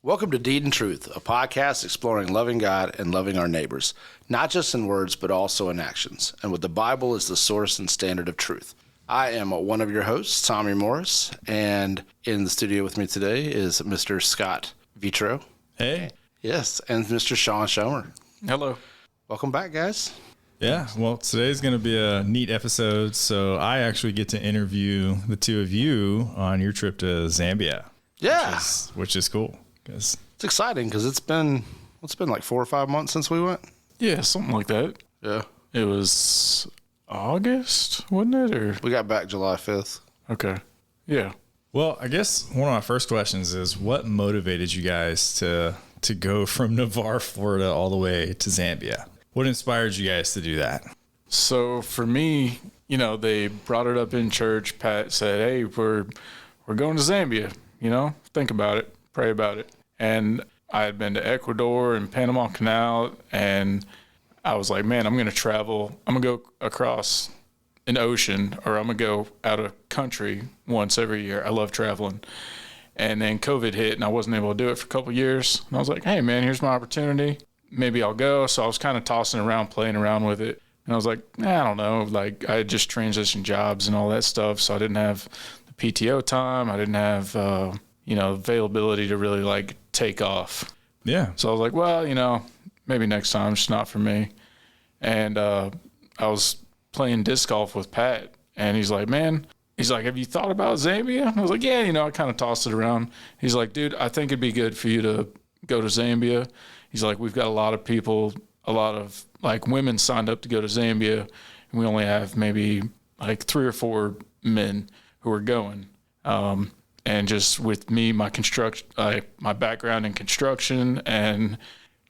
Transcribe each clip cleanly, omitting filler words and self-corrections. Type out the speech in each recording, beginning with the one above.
Welcome to Deed and Truth, a podcast exploring loving God and loving our neighbors, not just in words, but also in actions, and with the Bible as the source and standard of truth. I am one of your hosts, Tommy Morris, and in the studio with me today is Mr. Scott Vitro. Hey. Yes, and Mr. Shawn Schomer. Hello. Welcome back, guys. Yeah, well, today's going to be a neat episode, so I actually get to interview the two of you on your trip to Zambia. Yeah. Which is cool. It's exciting because it's been like 4 or 5 months since we went. Yeah, something like that. Yeah. It was August, wasn't it? Or We got back July 5th. okay. Yeah. Well, I guess one of my first questions is what motivated you guys to go from Navarre, Florida, all the way to Zambia? What inspired you guys to do that? So for me, they brought it up in church. Pat said, "Hey, we're going to Zambia. Think about it, pray about it." And I had been to Ecuador and Panama Canal, and I was like, "Man, I'm going to travel. I'm going to go across an ocean, or I'm going to go out of country once every year. I love traveling." And then COVID hit, and I wasn't able to do it for a couple of years. And I was like, "Hey, man, here's my opportunity. Maybe I'll go." So I was kind of tossing around, playing around with it. And I was like, I don't know. Like, I had just transitioned jobs and all that stuff, so I didn't have the PTO time. I didn't have, availability to really, take off. Yeah. So I was like, well, maybe next time. It's not for me. And I was playing disc golf with Pat, and he's like, have you thought about Zambia? And I was like, yeah, I kind of tossed it around. He's like, dude, I think it'd be good for you to go to Zambia. He's like, we've got a lot of people, a lot of women signed up to go to Zambia, and we only have maybe 3 or 4 men who are going. And just with me, my background in construction and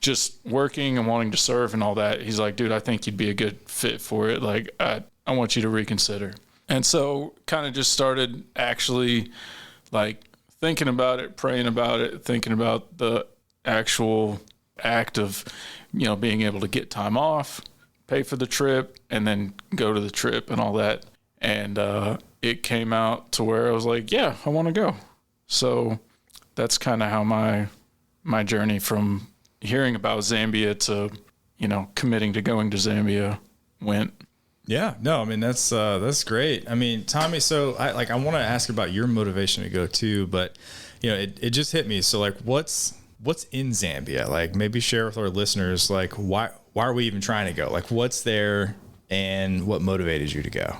just working and wanting to serve and all that, he's like, dude, I think you'd be a good fit for it. I want you to reconsider. And so kind of just started actually thinking about it, praying about it, thinking about the actual act of, being able to get time off, pay for the trip, and then go to the trip and all that. And it came out to where I was like, yeah, I want to go. So that's kind of how my journey from hearing about Zambia to, committing to going to Zambia went. Yeah, no, I mean, that's great. I mean, Tommy, so I want to ask about your motivation to go too, but it just hit me. So what's in Zambia? Maybe share with our listeners, why are we even trying to go? What's there and what motivated you to go?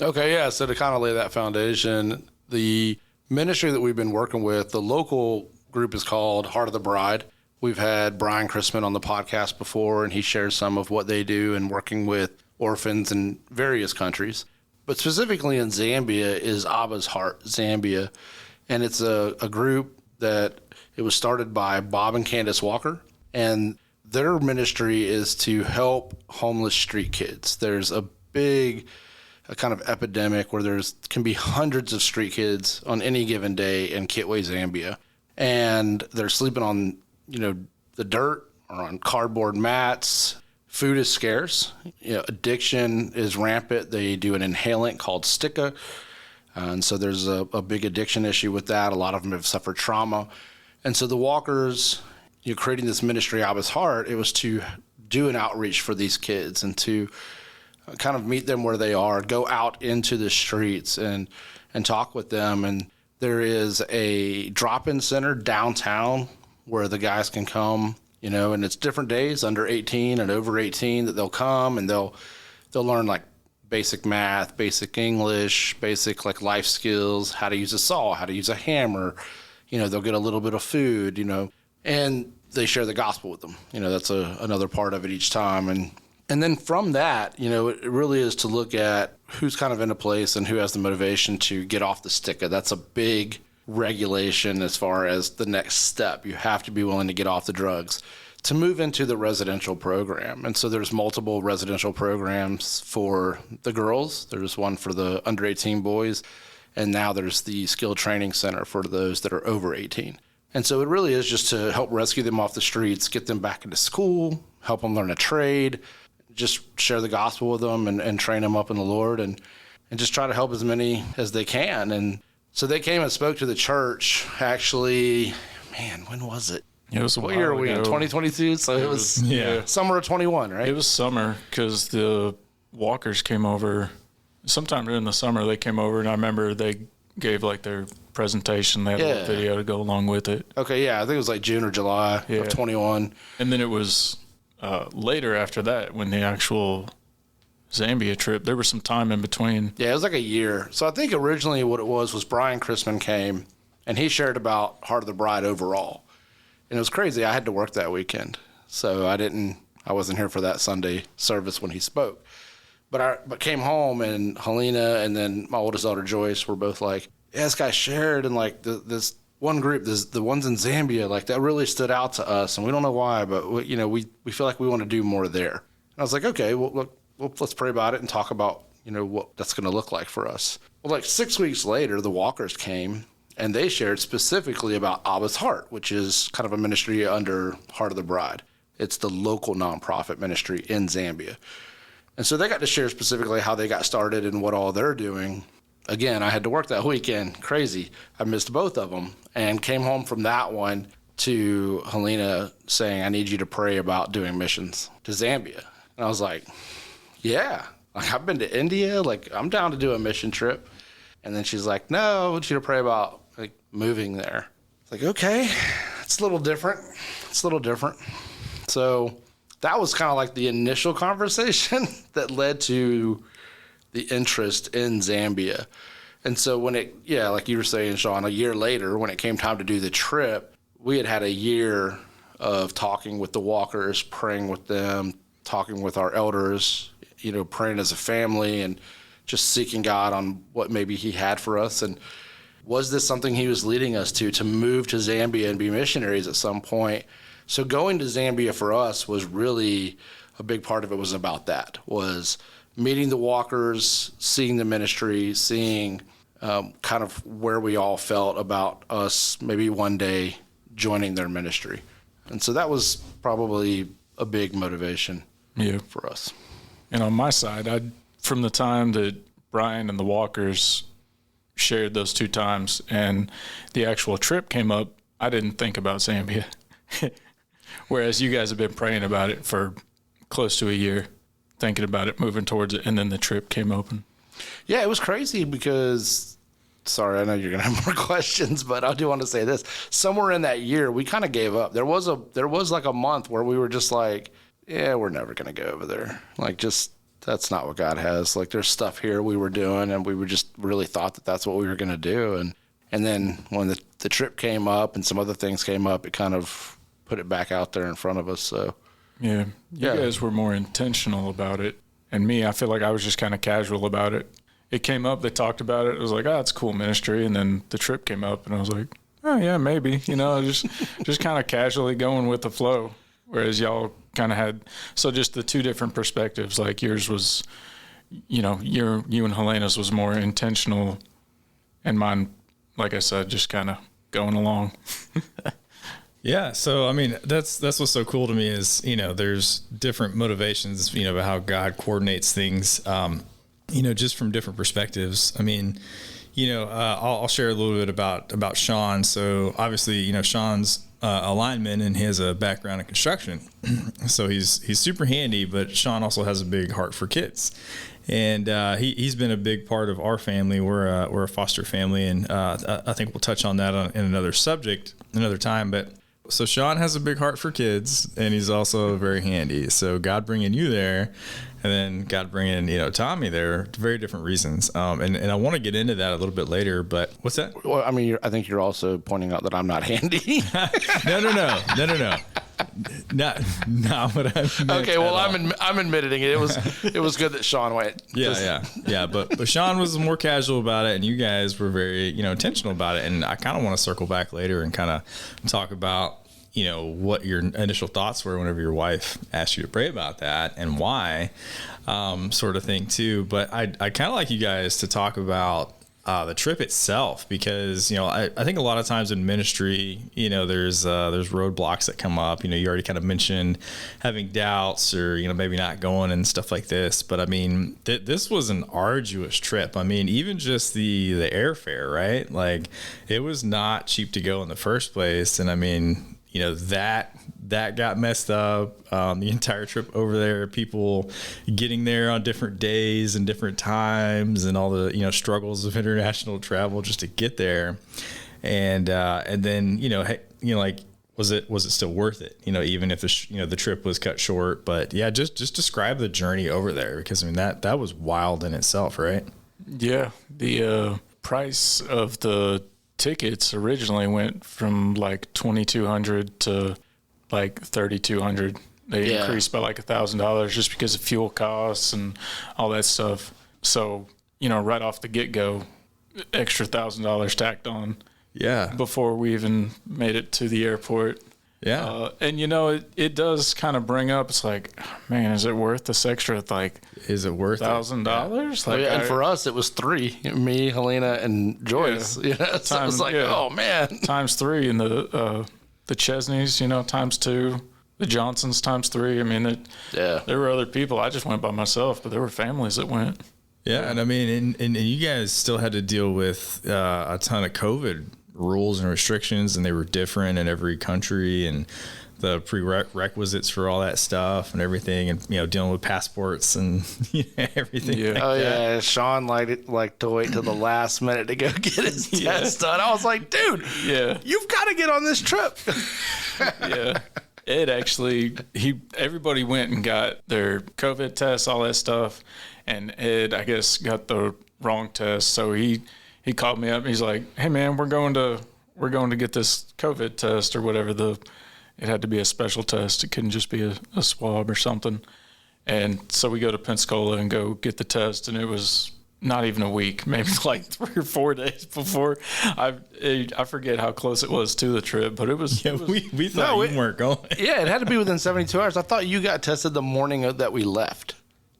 Okay, yeah. So to kind of lay that foundation, the ministry that we've been working with, the local group is called Heart of the Bride. We've had Brian Chrisman on the podcast before, and he shares some of what they do in working with orphans in various countries. But specifically in Zambia is Abba's Heart Zambia, and it's a group that it was started by Bob and Candace Walker, and their ministry is to help homeless street kids. There's a kind of epidemic where can be hundreds of street kids on any given day in Kitwe, Zambia, and they're sleeping on, the dirt or on cardboard mats. Food is scarce. Addiction is rampant. They do an inhalant called sticka, and so there's a big addiction issue with that. A lot of them have suffered trauma. And so the Walkers, creating this ministry, Abba's Heart, it was to do an outreach for these kids and to kind of meet them where they are, go out into the streets and talk with them. And there is a drop-in center downtown where the guys can come, and it's different days, under 18 and over 18, that they'll come and they'll learn basic math, basic English, basic life skills, how to use a saw, how to use a hammer. They'll get a little bit of food, and they share the gospel with them. That's another part of it each time. And then from that, it really is to look at who's kind of in a place and who has the motivation to get off the sticka. That's a big regulation as far as the next step. You have to be willing to get off the drugs to move into the residential program. And so there's multiple residential programs for the girls. There's one for the under 18 boys. And now there's the skill training center for those that are over 18. And so it really is just to help rescue them off the streets, get them back into school, help them learn a trade, just share the gospel with them and train them up in the Lord and just try to help as many as they can. And so they came and spoke to the church actually man, when was it? It was What year are we in? 2022? So it was summer of 21, right? It was summer because the Walkers came over. Sometime in the summer, they came over, and I remember they gave like their presentation. They had a little video to go along with it. Okay, yeah, I think it was like June or July of 21. And then it was later after that when the actual Zambia trip. There was some time in between. Yeah, it was like a year. So I think originally what it was Brian Chrisman came, and he shared about Heart of the Bride overall. And it was crazy. I had to work that weekend, so I wasn't here for that Sunday service when he spoke. But I came home, and Helena and then my oldest daughter Joyce were both like, yeah, this guy shared, and like this one group, the ones in Zambia, like that really stood out to us, and we don't know why, but we feel like we want to do more there. And I was like, okay, well, look, let's pray about it and talk about what that's going to look like for us. Well, like 6 weeks later, the Walkers came. And they shared specifically about Abba's Heart, which is kind of a ministry under Heart of the Bride. It's the local nonprofit ministry in Zambia. And so they got to share specifically how they got started and what all they're doing. Again, I had to work that weekend. Crazy. I missed both of them and came home from that one to Helena saying, I need you to pray about doing missions to Zambia. And I was like, yeah, like I've been to India. Like I'm down to do a mission trip. And then she's like, no, I want you to pray about like moving there. It's like, okay, it's a little different. So that was kind of like the initial conversation that led to the interest in Zambia. And so when like you were saying, Shawn, a year later, when it came time to do the trip, we had a year of talking with the Walkers, praying with them, talking with our elders, praying as a family and just seeking God on what maybe he had for us. And was this something he was leading us to move to Zambia and be missionaries at some point? So going to Zambia for us was really a big part of it was about that, was meeting the Walkers, seeing the ministry, seeing kind of where we all felt about us maybe one day joining their ministry. And so that was probably a big motivation for us. And on my side, from the time that Brian and the Walkers shared those 2 times and the actual trip came up, I didn't think about Zambia. Whereas you guys have been praying about it for close to a year, thinking about it, moving towards it, and then the trip came open. Yeah, it was crazy because, sorry, I know you're going to have more questions, but I do want to say this. Somewhere in that year, we kind of gave up. There was like a month where we were just like, yeah, we're never going to go over there. Like, just, that's not what God has. Like, there's stuff here we were doing, and we were just really thought that that's what we were going to do. And then when the trip came up and some other things came up, it kind of put it back out there in front of us. So, you guys were more intentional about it. And me, I feel like I was just kind of casual about it. It came up, they talked about it. It was like, oh, it's cool ministry. And then the trip came up, and I was like, oh, yeah, maybe. Just kind of casually going with the flow. Whereas y'all kind of had, so just the 2 different perspectives. Like yours was, you and Helena's was more intentional, and mine, like I said, just kind of going along. Yeah. So, I mean, that's what's so cool to me is, there's different motivations, about how God coordinates things, just from different perspectives. I mean, I'll share a little bit about Shawn. So obviously, Shawn's a lineman and he has a background in construction. So he's super handy, but Shawn also has a big heart for kids. And he's been a big part of our family. We're a foster family, and I think we'll touch on that in another subject another time. But so Shawn has a big heart for kids, and he's also very handy. So God bringing you there, and then God bringing Tommy there, very different reasons. And I want to get into that a little bit later. But what's that? Well, I mean, I think you're also pointing out that I'm not handy. No. Not what I meant. Okay, well, I'm admitting it. It was good that Shawn went. Yeah. But Shawn was more casual about it, and you guys were very intentional about it. And I kind of want to circle back later and kind of talk about what your initial thoughts were whenever your wife asked you to pray about that and why, sort of thing too. But I kind of like you guys to talk about the trip itself, because, you know, I think a lot of times in ministry, you know, there's roadblocks that come up. You know, you already kind of mentioned having doubts or, you know, maybe not going and stuff like this. But I mean, this was an arduous trip. I mean, even just the airfare, right? Like, it was not cheap to go in the first place. And I mean, you know, that got messed up. The entire trip over there, people getting there on different days and different times, and all the, you know, struggles of international travel just to get there. And then, you know, like, was it still worth it? You know, even if the trip was cut short. But yeah, just describe the journey over there, because I mean, that was wild in itself, right? Yeah. The price of the tickets originally went from like $2,200 to like $3,200. They increased by like $1,000 just because of fuel costs and all that stuff. So, you know, right off the get-go, extra $1,000 tacked on. Yeah. Before we even made it to the airport. Yeah. And, you know, it does kind of bring up, it's like, man, is it worth this extra, like, is it worth $1,000? Yeah. Like, and for us, it was 3, me, Helena, and Joyce. Yeah. You know, so it was like, oh, man. Times 3, and the Chesneys, you know, times 2. The Johnsons times 3. I mean, there were other people. I just went by myself, but there were families that went. Yeah, and I mean, and you guys still had to deal with a ton of COVID rules and restrictions, and they were different in every country, and the prerequisites for all that stuff and everything, and, you know, dealing with passports and everything. Yeah. Like Yeah, Shawn liked to wait till the last minute to go get his test done. I was like, dude, you've got to get on this trip. Yeah. Ed actually, everybody went and got their COVID tests, all that stuff, and Ed, I guess, got the wrong test. So he called me up. And he's like, "Hey man, we're going to get this COVID test or whatever. It had to be a special test. It couldn't just be a swab or something." And so we go to Pensacola and go get the test, and it was not even a week, maybe like 3 or 4 days before. I forget how close it was to the trip, but it was. Yeah, we thought you weren't going. Yeah, it had to be within 72 hours. I thought you got tested the morning that we left,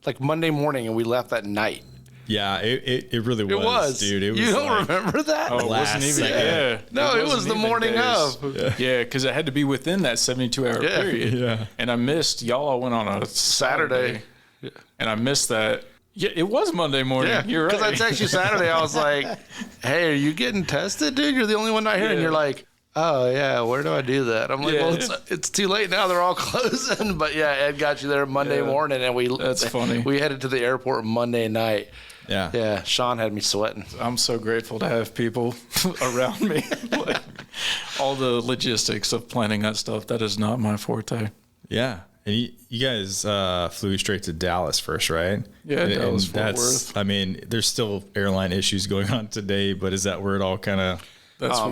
like Monday morning, and we left that night. Yeah, it really was. It was, dude. It was. You don't remember that? Oh, it wasn't even. Yeah. No, it was the morning of. Yeah, because it had to be within that 72-hour period. Yeah. And I missed. Y'all all went on a Saturday. And I missed that. Yeah, it was Monday morning. Yeah, you're right. Because I texted you Saturday. I was like, "Hey, are you getting tested, dude? You're the only one not here." And you're like, "Oh yeah, where do I do that?" I'm like, "Well, it's too late now. They're all closing." But yeah, Ed got you there Monday morning, and that's funny. We headed to the airport Monday night. Yeah. Yeah, Shawn had me sweating. I'm so grateful to have people around me. Like, all the logistics of planning that stuff, that is not my forte. Yeah. And you guys flew straight to Dallas first, right? Yeah, Dallas, and Fort Worth. I mean, there's still airline issues going on today, but is that where it all kind of it all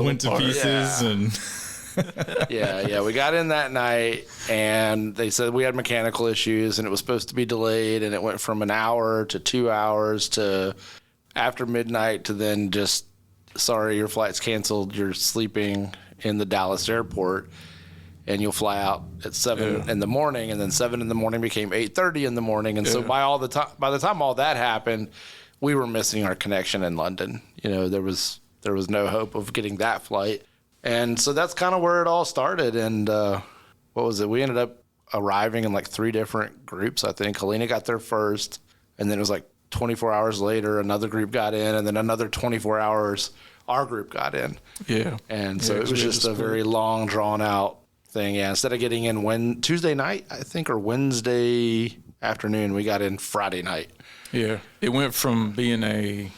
went to pieces? Yeah. And Yeah. We got in that night, and they said we had mechanical issues, and it was supposed to be delayed, and it went from an hour to 2 hours to after midnight to then just, sorry, your flight's canceled. You're sleeping in the Dallas airport, and you'll fly out at 7 in the morning, and then 7 in the morning became 8:30 in the morning, and so by the time all that happened, we were missing our connection in London. You know, there was no hope of getting that flight. And so that's kind of where it all started. And what was it? We ended up arriving in like 3 different groups, I think. Helena got there first, and then it was like 24 hours later, another group got in, and then another 24 hours, our group got in. Yeah. And so it was just a very long, drawn-out thing. Yeah, instead of getting in Tuesday night, I think, or Wednesday afternoon, we got in Friday night. Yeah. It went from being a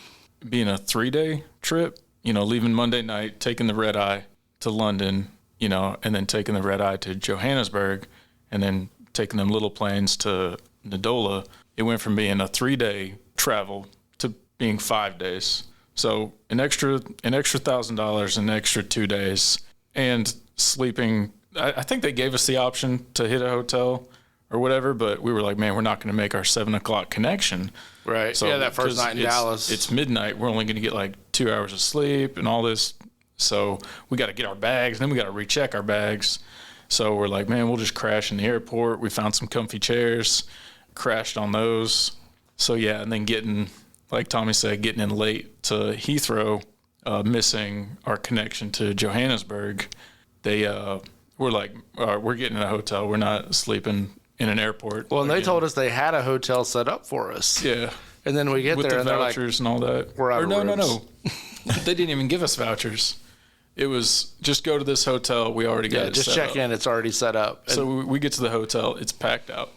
3-day trip, you know, leaving Monday night, taking the red eye to London, you know, and then taking the red eye to Johannesburg, and then taking them little planes to Ndola. It went from being a 3-day travel to being 5 days. So an extra $1,000, an extra 2 days, and sleeping. I think they gave us the option to hit a hotel or whatever, but we were like, man, we're not going to make our 7 o'clock connection. Right. So yeah, that first night in Dallas. It's midnight. We're only going to get like 2 hours of sleep and all this. So we got to get our bags, and then we got to recheck our bags. So we're like, man, we'll just crash in the airport. We found some comfy chairs, crashed on those. So yeah, and then getting like Tommy said, getting in late to Heathrow, missing our connection to Johannesburg, they were like, all right, we're getting in a hotel. We're not sleeping in an airport. Well, and they told us they had a hotel set up for us. Yeah. And then we get With there the and they're like, vouchers and all that. we're out of no. rooms. They didn't even give us vouchers. It was just go to this hotel. We already got it just set check up. in. It's already set up. And So we get to the hotel. It's packed out.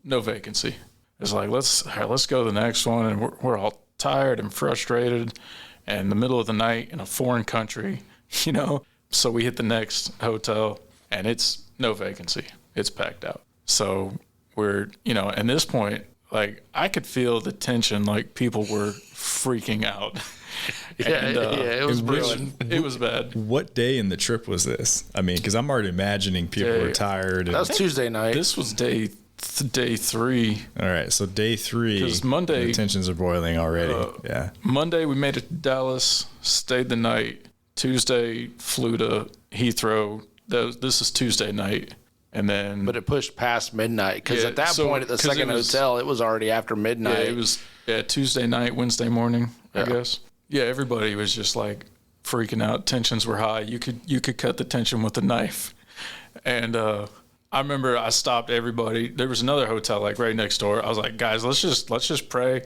No vacancy. It's like, let's go to the next one. And we're all tired and frustrated and in the middle of the night in a foreign country, you know? So we hit the next hotel and it's no vacancy. It's packed out. So we're, at this point, like I could feel the tension, like people were freaking out. it was brewing. It was bad. What day in the trip was this? I mean, because I'm already imagining people were tired. That was Tuesday night. This was day 3. All right, so day 3. 'Cause Monday- the tensions are boiling already. Yeah. Monday we made it to Dallas, stayed the night. Tuesday flew to Heathrow. This is Tuesday night, and then But it pushed past midnight because Yeah, at that so- point at the 'cause it second was- hotel, it was already after midnight. it was Tuesday night, Wednesday morning, I Yeah. guess. Yeah, everybody was just like freaking out. Tensions were high. You could cut the tension with a knife, and I remember I stopped everybody. There was another hotel like right next door. I was like, guys, let's just pray.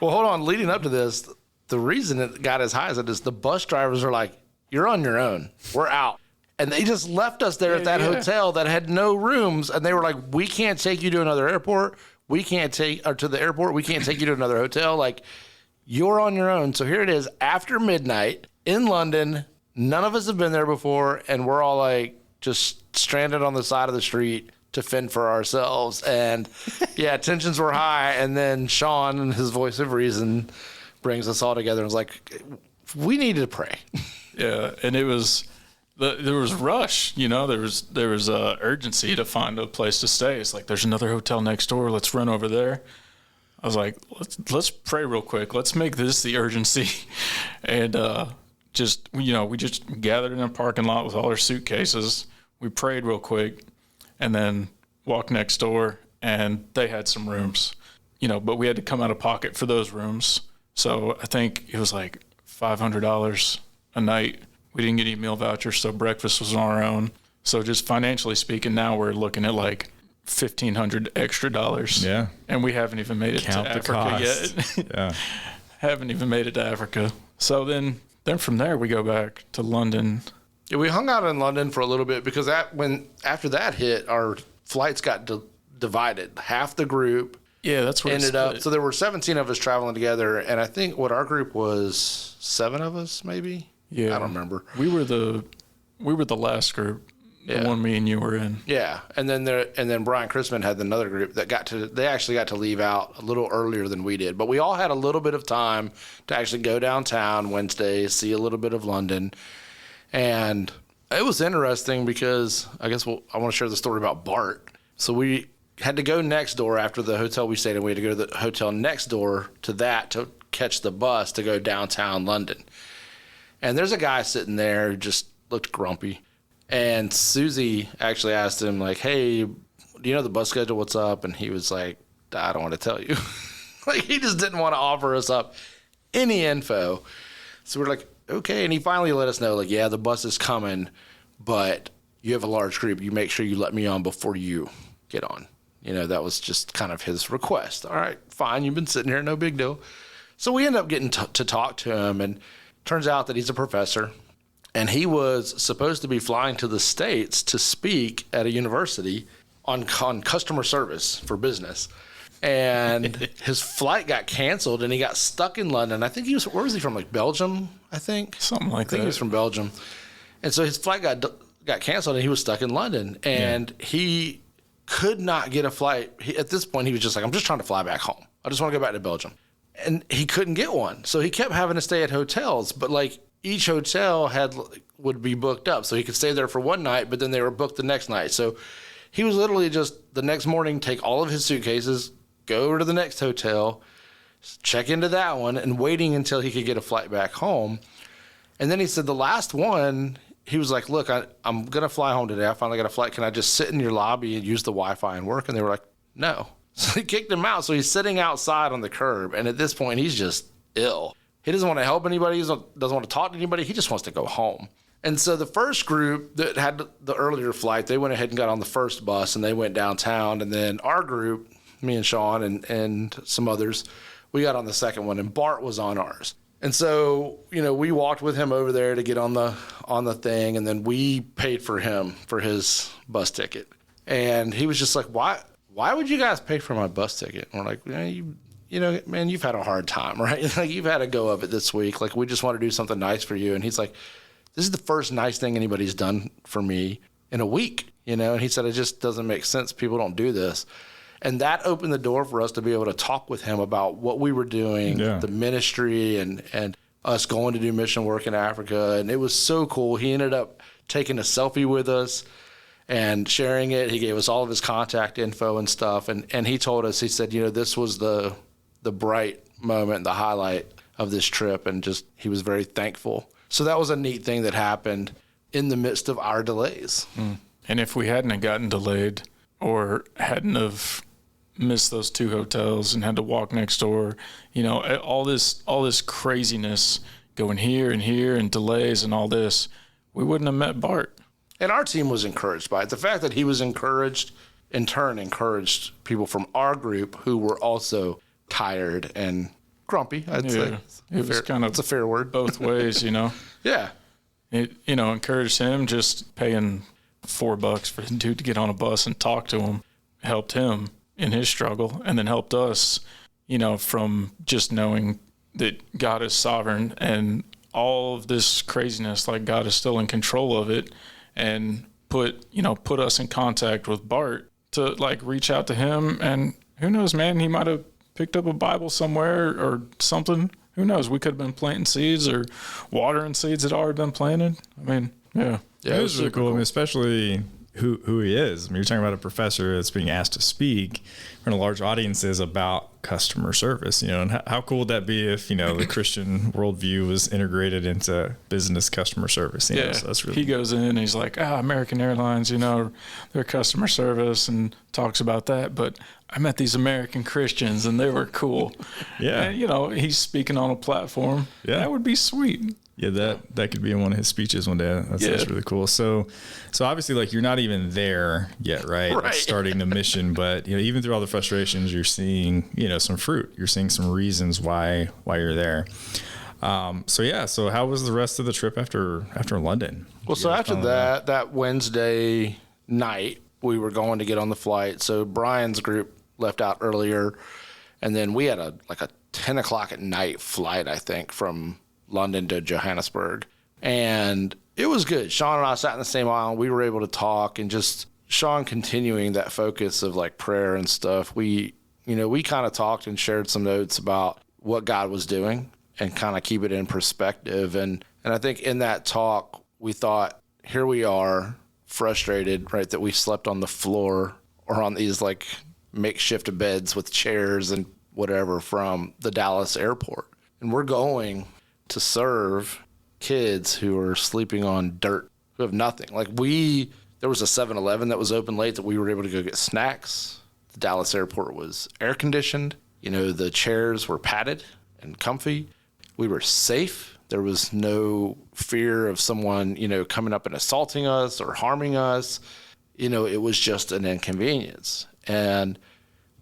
Well, hold on. Leading up to this, the reason it got as high as it is, the bus drivers are like, "You're on your own. We're out." And they just left us there at that Yeah. hotel that had no rooms. And they were like, "We can't take you to another airport. We can't take or to the airport. We can't take you to another hotel. Like, you're on your own." So here it is after midnight in London. None of us have been there before. And we're all like just stranded on the side of the street to fend for ourselves. And yeah, tensions were high. And then Shawn, and his voice of reason, brings us all together and was like, "We need to pray." Yeah, and it was there was rush, there was urgency to find a place to stay. It's like there's another hotel next door. Let's run over there. I was like, let's pray real quick. Let's make this the urgency, and we just gathered in a parking lot with all our suitcases. We prayed real quick, and then walked next door, and they had some rooms, but we had to come out of pocket for those rooms. So I think it was like $500 a night. We didn't get any meal vouchers, so breakfast was on our own. So just financially speaking, now we're looking at like $1,500 extra dollars. Yeah. And we haven't even made it Count to the Africa cost. yet. Yeah. Haven't even made it to Africa. So then from there we go back to London. Yeah, we hung out in London for a little bit because after that hit, our flights got divided. Half the group Yeah, that's where ended up. So there were 17 of us traveling together, and I think what our group was 7 of us, maybe. Yeah, I don't remember. We were the last group. Yeah. The one me and you were in. Yeah, and then Brian Chrisman had another group that they actually got to leave out a little earlier than we did, but we all had a little bit of time to actually go downtown Wednesday, see a little bit of London, and it was interesting because I guess I want to share the story about Bart. So we had to go next door after the hotel we stayed in. We had to go to the hotel next door to that to catch the bus to go downtown London. And there's a guy sitting there who just looked grumpy. And Susie actually asked him, like, "Hey, do you know the bus schedule? What's up?" And he was like, "I don't want to tell you." Like, he just didn't want to offer us up any info. So we're like, okay. And he finally let us know, like, "Yeah, the bus is coming, but you have a large group. You make sure you let me on before you get on." That was just kind of his request. All right, fine. You've been sitting here. No big deal. So we end up getting to talk to him, and turns out that he's a professor, and he was supposed to be flying to the States to speak at a university on customer service for business. And his flight got canceled, and he got stuck in London. I think where was he from? Like Belgium, I think? Something like that. I think he was from Belgium. And so his flight got canceled, and he was stuck in London. And he could not get a flight. At this point, he was just like, "I'm just trying to fly back home. I just want to go back to Belgium." And he couldn't get one. So he kept having to stay at hotels, but like each hotel would be booked up. So he could stay there for one night, but then they were booked the next night. So he was literally just the next morning, take all of his suitcases, go over to the next hotel, check into that one, and waiting until he could get a flight back home. And then he said the last one, he was like, "Look, I'm going to fly home today. I finally got a flight. Can I just sit in your lobby and use the Wi-Fi and work?" And they were like, "No." So he kicked him out. So he's sitting outside on the curb. And at this point, he's just ill. He doesn't want to help anybody. He doesn't want to talk to anybody. He just wants to go home. And so the first group that had the earlier flight, they went ahead and got on the first bus and they went downtown. And then our group, me and Shawn and some others, we got on the second one, and Bart was on ours. And so, we walked with him over there to get on the thing, and then we paid for him for his bus ticket. And he was just like, why would you guys pay for my bus ticket? And we're like, man, you've had a hard time, right? Like, you've had to go of it this week. Like, we just want to do something nice for you. And he's like, this is the first nice thing anybody's done for me in a week, And he said, it just doesn't make sense. People don't do this. And that opened the door for us to be able to talk with him about what we were doing, the ministry, and us going to do mission work in Africa. And it was so cool. He ended up taking a selfie with us and sharing it. He gave us all of his contact info and stuff. And he told us, he said, this was the bright moment, the highlight of this trip. And just, he was very thankful. So that was a neat thing that happened in the midst of our delays. And if we hadn't have gotten delayed or hadn't have missed those 2 hotels and had to walk next door, all this craziness going here and here and delays and all this, we wouldn't have met Bart. And our team was encouraged by it. The fact that he was encouraged, in turn, encouraged people from our group who were also tired and grumpy, I'd say. It was kind of, it's a fair word. Both ways, Yeah. It, encouraged him. Just paying $4 for the dude to get on a bus and talk to him helped him in his struggle, and then helped us, from just knowing that God is sovereign and all of this craziness, like God is still in control of it, and put us in contact with Bart to reach out to him. And who knows, man, he might have picked up a Bible somewhere or something. Who knows? We could have been planting seeds or watering seeds that already been planted. I mean, yeah. Yeah, it was really cool. I mean, especially who he is. I mean, you're talking about a professor that's being asked to speak in front of large audiences about customer service, and how cool would that be if, the Christian worldview was integrated into business customer service? So that's really he goes in and he's like, American Airlines, their customer service, and talks about that. But I met these American Christians and they were cool. Yeah. And, he's speaking on a platform. Yeah. That would be sweet. Yeah, that could be in one of his speeches one day. That's really cool. So obviously, you're not even there yet, right? Right. Starting the mission, but even through all the frustrations, you're seeing some fruit. You're seeing some reasons why you're there. So how was the rest of the trip after London? Well, so after that Wednesday night, we were going to get on the flight. So Brian's group left out earlier, and then we had a 10 o'clock at night flight, I think, from London to Johannesburg. And it was good. Shawn and I sat in the same aisle. We were able to talk, and just Shawn continuing that focus of prayer and stuff. We kind of talked and shared some notes about what God was doing and kind of keep it in perspective. And I think in that talk, we thought, here we are, frustrated, right, that we slept on the floor or on these makeshift beds with chairs and whatever from the Dallas airport. And we're going to serve kids who are sleeping on dirt, who have nothing. There was a 7-Eleven that was open late that we were able to go get snacks. The Dallas airport was air conditioned. The chairs were padded and comfy. We were safe. There was no fear of someone, coming up and assaulting us or harming us. It was just an inconvenience. And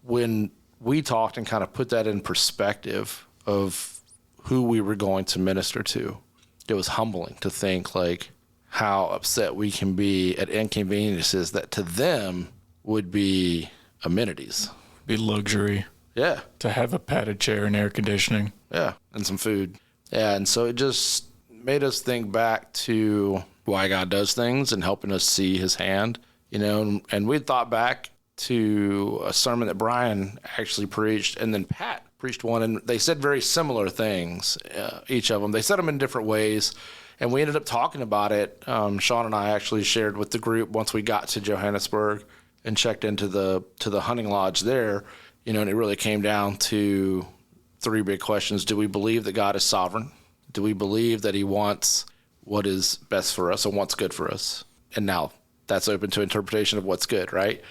when we talked and kind of put that in perspective of who we were going to minister to, it was humbling to think how upset we can be at inconveniences that to them would be amenities. Be luxury. Yeah. To have a padded chair and air conditioning. Yeah. And some food. Yeah. And so it just made us think back to why God does things and helping us see his hand, and we thought back to a sermon that Brian actually preached, and then Pat preached one, and they said very similar things, each of them. They said them in different ways, and we ended up talking about it. Shawn and I actually shared with the group once we got to Johannesburg and checked into the hunting lodge there, and it really came down to 3 big questions. Do we believe that God is sovereign? Do we believe that he wants what is best for us and what's good for us? And now that's open to interpretation of what's good, right?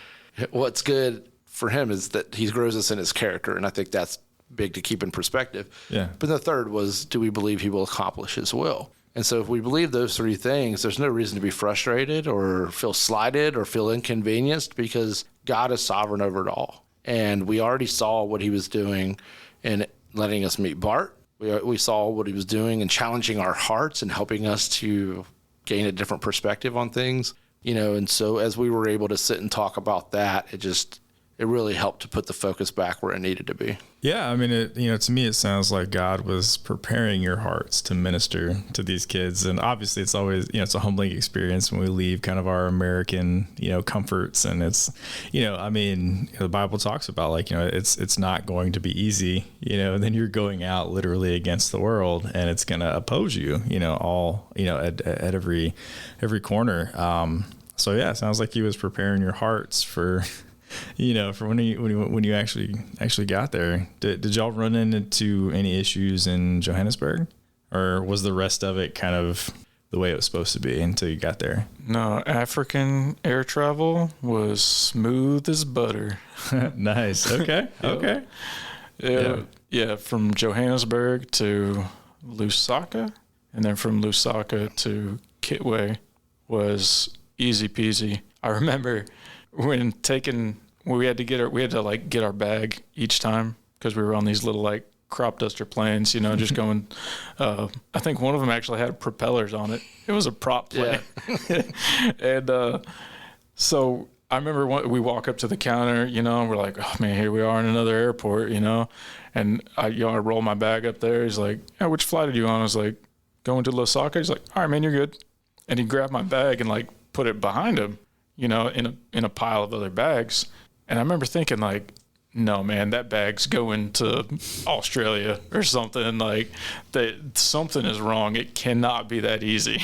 What's good for him is that he grows us in his character. And I think that's big to keep in perspective. Yeah. But the third was, do we believe he will accomplish his will? And so if we believe those three things, there's no reason to be frustrated or feel slighted or feel inconvenienced, because God is sovereign over it all. And we already saw what he was doing in letting us meet Bart. We saw what he was doing and challenging our hearts and helping us to gain a different perspective on things, and so as we were able to sit and talk about that, it really helped to put the focus back where it needed to be. Yeah, I mean, to me, it sounds like God was preparing your hearts to minister to these kids. And obviously it's always, it's a humbling experience when we leave kind of our American, comforts. And it's, the Bible talks about it's not going to be easy, and then you're going out literally against the world, and it's going to oppose you, at every corner. So yeah, it sounds like he was preparing your hearts for for when you actually got there. Did y'all run into any issues in Johannesburg, or was the rest of it kind of the way it was supposed to be until you got there? No, African air travel was smooth as butter. Nice. Okay. Okay. Yeah. From Johannesburg to Lusaka, and then from Lusaka to Kitwe was easy peasy. I remember when we had to get our bag each time, because we were on these little crop duster planes, just going. I think one of them actually had propellers on it. It was a prop plane. Yeah. And so I remember we walk up to the counter, and we're like, oh man, here we are in another airport, and I roll my bag up there. He's like, yeah, which flight are you on? I was like, going to Lusaka. He's like, all right, man, you're good. And he grabbed my bag and put it behind him, in a pile of other bags. And I remember thinking no, man, that bag's going to Australia or something. That something is wrong. It cannot be that easy.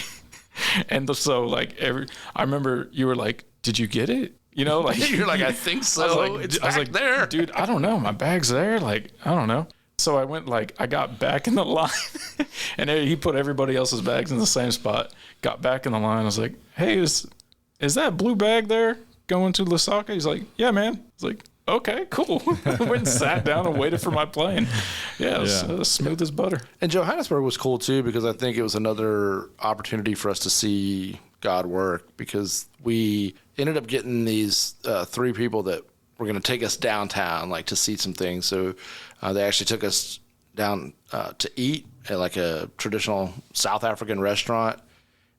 And so I remember you were like, did you get it? You're like, I think so. It's back there. Dude, I don't know. My bag's there. I don't know. So I went I got back in the line, and he put everybody else's bags in the same spot. Got back in the line. I was like, hey, is that blue bag there going to Lusaka? He's like, yeah, man. I was like, okay, cool. I went and sat down and waited for my plane. Yeah, it was smooth as butter. And Johannesburg was cool too, because I think it was another opportunity for us to see God work, because we ended up getting these three people that were going to take us downtown, to see some things. So they actually took us down to eat at a traditional South African restaurant.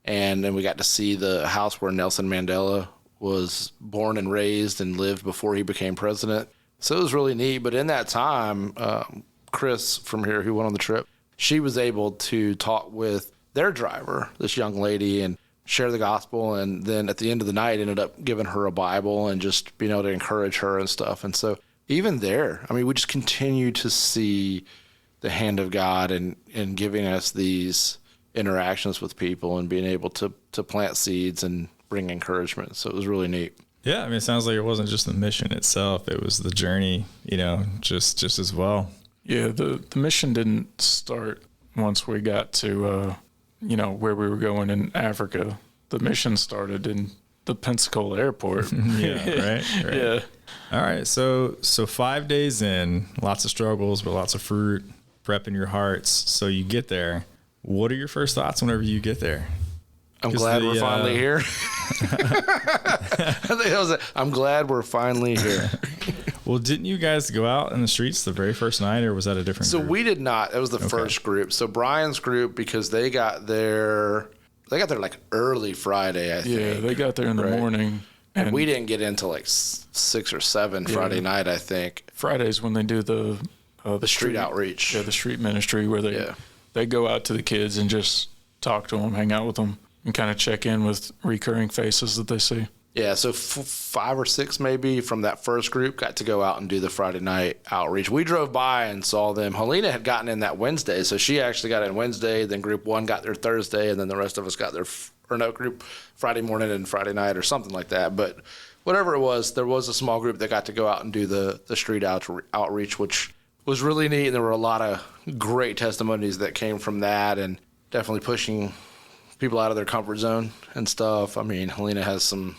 And then we got to see the house where Nelson Mandela was born and raised and lived before he became president. So it was really neat. But in that time, Chris from here, who went on the trip, she was able to talk with their driver, this young lady, and share the gospel. And then at the end of the night, ended up giving her a Bible and just being able to encourage her and stuff. And so even there, we just continue to see the hand of God and giving us these interactions with people and being able to plant seeds and bring encouragement. So it was really neat. Yeah, it sounds like it wasn't just the mission itself; it was the journey, just as well. Yeah, the mission didn't start once we got to where we were going in Africa. The mission started in the Pensacola airport. Yeah, right. Yeah. All right, so 5 days in, lots of struggles, but lots of fruit, prepping your hearts. So you get there. What are your first thoughts whenever you get there? I'm glad we're finally here. I'm glad we're finally here. Well, didn't you guys go out in the streets the very first night, or was that a different group? We did not. It was the first group. So Brian's group, because they got there early Friday, I think. Yeah, they got there in the morning. And we didn't get into 6 or 7 Friday night, I think. Friday's when they do the street outreach. Yeah, the street ministry, where they go out to the kids and just talk to them, hang out with them, and kind of check in with recurring faces that they see. Yeah, so 5 or 6 maybe from that first group got to go out and do the Friday night outreach. We drove by and saw them. Helena had gotten in that Wednesday, so she actually got in Wednesday. Then group 1 got there Thursday, and then the rest of us got there, group Friday morning and Friday night or something like that. But whatever it was, there was a small group that got to go out and do the street outreach, which was really neat. And there were a lot of great testimonies that came from that, and definitely pushing people out of their comfort zone and stuff. Helena has some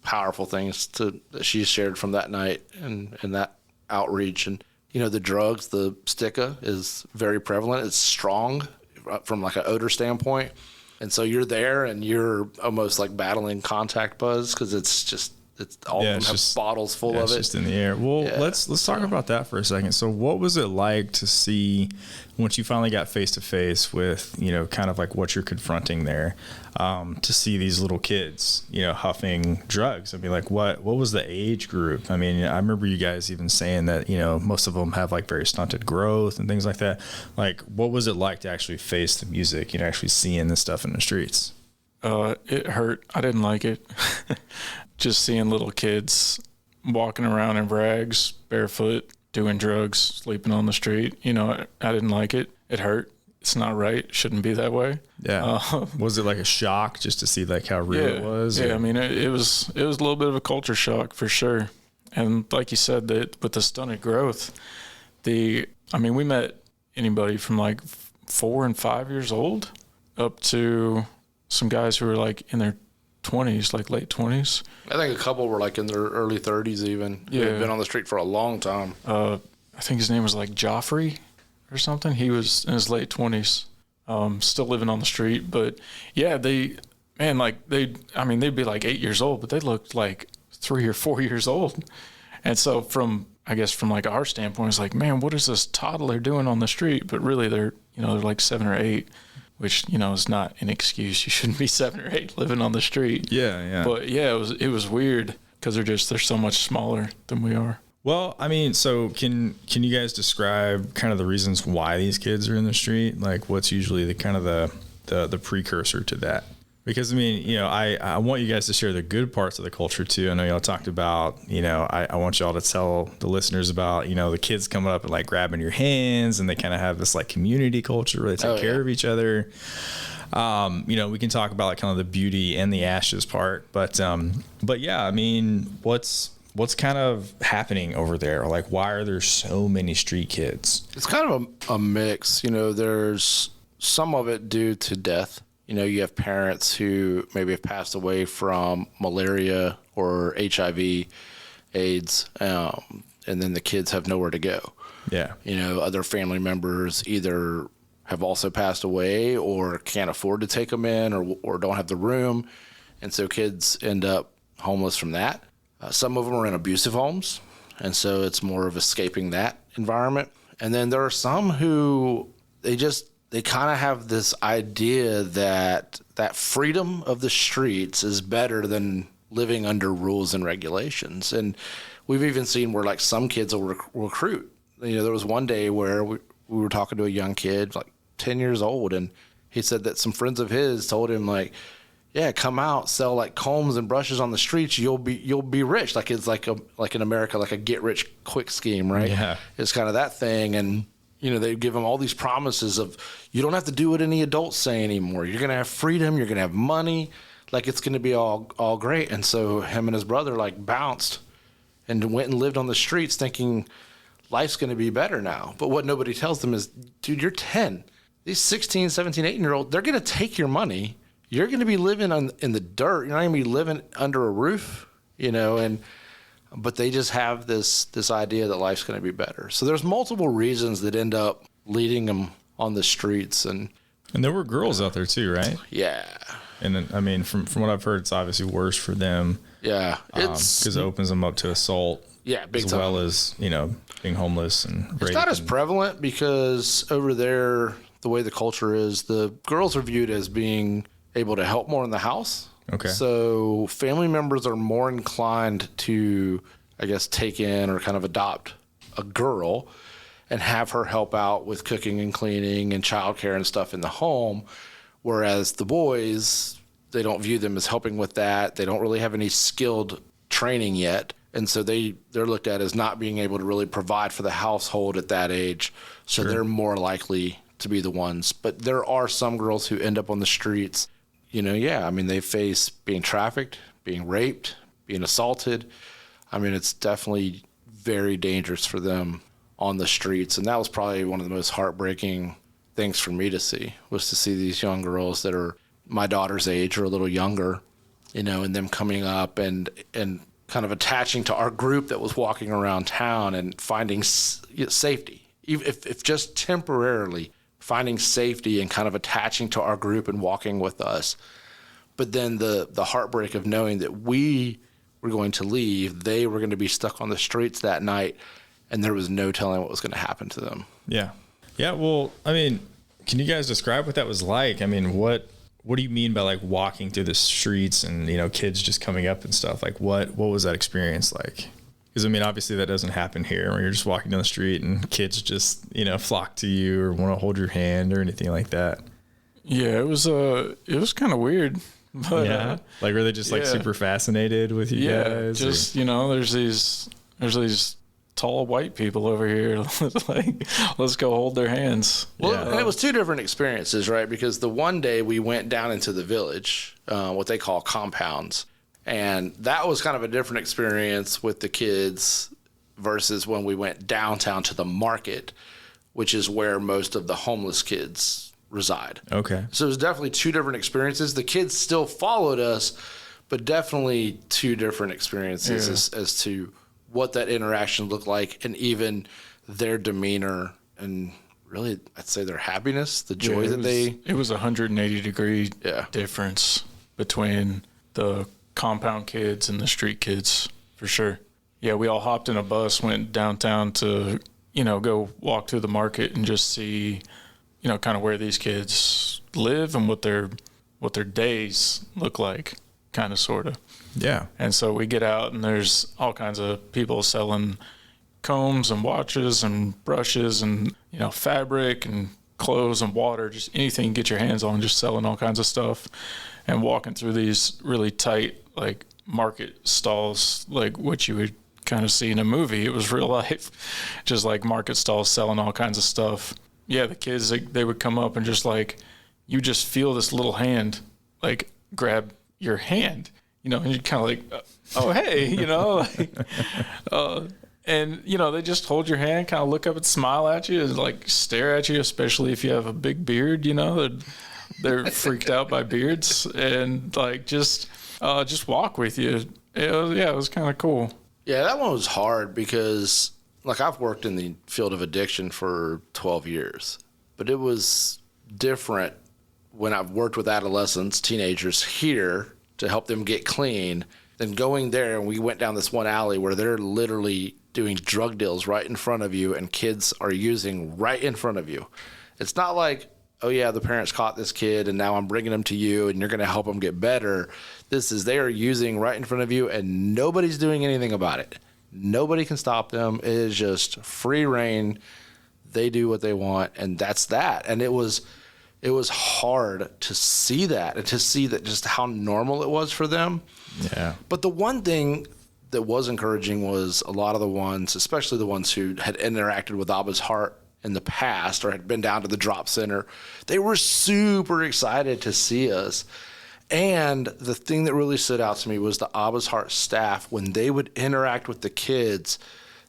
powerful things that she shared from that night and that outreach. And, you know, the drugs, the sticka is very prevalent. It's strong from like an odor standpoint. And so you're there and you're almost like battling contact buzz because it's all of them have bottles full of it. It's just in the air. Well, let's talk about that for a second. So what was it like to see once you finally got face to face with, you know, kind of like what you're confronting there, to see these little kids, you know, huffing drugs? I mean, like what was the age group? I mean, I remember you guys even saying that, you know, most of them have like very stunted growth and things like that. Like, what was it like to actually face the music, you know, actually seeing this stuff in the streets? It hurt. I didn't like it. Just seeing little kids walking around in rags, barefoot, doing drugs, sleeping on the street. You know, I didn't like it. It hurt. It's not right. It shouldn't be that way. Yeah. Was it like a shock just to see like how real it was? Yeah. I mean, it was a little bit of a culture shock for sure. And like you said, that with the stunted growth, we met anybody from like 4 and 5 years old up to some guys who were like in their 20s, like late 20s. I think a couple were like in their early 30s even. Yeah. They've been on the street for a long time. I think his name was like Joffrey or something. He was in his late 20s, still living on the street. But yeah, they'd be like 8 years old, but they looked like 3 or 4 years old. And so from like our standpoint, it's like, man, what is this toddler doing on the street? But really they're like 7 or 8. Which, you know, is not an excuse. You shouldn't be 7 or 8 living on the street. Yeah. But yeah, it was weird because they're so much smaller than we are. Well, I mean, so can you guys describe kind of the reasons why these kids are in the street? Like, what's usually the kind of the precursor to that? Because, I mean, you know, I want you guys to share the good parts of the culture, too. I know y'all talked about, you know, I want y'all to tell the listeners about, you know, the kids coming up and, like, grabbing your hands, and they kind of have this, like, community culture where they take care of each other. You know, we can talk about, like, kind of the beauty and the ashes part. But yeah, I mean, what's kind of happening over there? Like, why are there so many street kids? It's kind of a mix. You know, there's some of it due to death. You know, you have parents who maybe have passed away from malaria or HIV, AIDS, and then the kids have nowhere to go. Yeah. You know, other family members either have also passed away or can't afford to take them in or don't have the room. And so kids end up homeless from that. Some of them are in abusive homes, and so it's more of escaping that environment. And then there are some who they kind of have this idea that freedom of the streets is better than living under rules and regulations. And we've even seen where like some kids will recruit. You know, there was one day where we were talking to a young kid, like 10 years old, and he said that some friends of his told him like, yeah, come out, sell like combs and brushes on the streets. You'll be rich. Like it's like in America, like a get rich quick scheme, right? Yeah. It's kind of that thing. And you know, they give them all these promises of you don't have to do what any adults say anymore. You're going to have freedom. You're going to have money. Like it's going to be all great. And so him and his brother like bounced and went and lived on the streets thinking life's going to be better now. But what nobody tells them is, dude, you're 10. These 16, 17, 18-year-olds, they're going to take your money. You're going to be living in the dirt. You're not going to be living under a roof, you know, but they just have this idea that life's going to be better. So there's multiple reasons that end up leading them on the streets. And there were girls out there too, right? Yeah. And then, I mean, from what I've heard, it's obviously worse for them. Yeah. Because it opens them up to assault. Yeah, big as time. Well as, you know, being homeless and It's not as prevalent because over there, the way the culture is, the girls are viewed as being able to help more in the house. Okay. So family members are more inclined to, I guess, take in or kind of adopt a girl and have her help out with cooking and cleaning and childcare and stuff in the home. Whereas the boys, they don't view them as helping with that. They don't really have any skilled training yet. And so they're looked at as not being able to really provide for the household at that age. So They're more likely to be the ones. But there are some girls who end up on the streets. You know, yeah, I mean, they face being trafficked, being raped, being assaulted. I mean, it's definitely very dangerous for them on the streets. And that was probably one of the most heartbreaking things for me to see, was to see these young girls that are my daughter's age or a little younger and them coming up and kind of attaching to our group that was walking around town and finding safety, if just temporarily finding safety and kind of attaching to our group and walking with us. But then the heartbreak of knowing that we were going to leave, they were going to be stuck on the streets that night, and there was no telling what was going to happen to them. Yeah. Yeah. Well, I mean, can you guys describe what that was like? I mean, what do you mean by like walking through the streets and, kids just coming up and stuff? Like what was that experience like? Because I mean, obviously that doesn't happen here where you're just walking down the street and kids just, flock to you or want to hold your hand or anything like that. Yeah, it was kind of weird. But, yeah. Like, were they just like super fascinated with you guys? Just, there's these tall white people over here. Like, let's go hold their hands. Well, and it was two different experiences, right? Because the one day we went down into the village, what they call compounds. And that was kind of a different experience with the kids versus when we went downtown to the market, which is where most of the homeless kids reside. Okay. So it was definitely two different experiences. The kids still followed us, but definitely two different experiences as to what that interaction looked like, and even their demeanor, and really I'd say their happiness, the joy it was 180-degree difference between the compound kids and the street kids, for sure. Yeah, we all hopped in a bus, went downtown to, go walk through the market and just see, kind of where these kids live and what their days look like, kind of, sort of. Yeah. And so we get out and there's all kinds of people selling combs and watches and brushes and, fabric and clothes and water, just anything you get your hands on, just selling all kinds of stuff and walking through these really tight, like, market stalls, like what you would kind of see in a movie. It was real life, just like market stalls selling all kinds of stuff. Yeah, the kids, they would come up and just like, you just feel this little hand, like, grab your hand, and you're kind of like, oh, hey, and, they just hold your hand, kind of look up and smile at you and like stare at you, especially if you have a big beard, they're freaked out by beards, and like, just walk with you. It was kind of cool. Yeah, that one was hard because, like, I've worked in the field of addiction for 12 years, but it was different when I've worked with adolescents, teenagers here to help them get clean, than going there. And we went down this one alley where they're literally doing drug deals right in front of you, and kids are using right in front of you. It's not like, oh yeah, the parents caught this kid and now I'm bringing them to you and you're going to help them get better. This is, they are using right in front of you and nobody's doing anything about it. Nobody can stop them. It is just free reign. They do what they want, and that's that. And it was hard to see that, and to see that just how normal it was for them. Yeah. But the one thing that was encouraging was a lot of the ones, especially the ones who had interacted with Abba's Heart in the past or had been down to the drop center, they were super excited to see us. And the thing that really stood out to me was the Abba's Heart staff, when they would interact with the kids,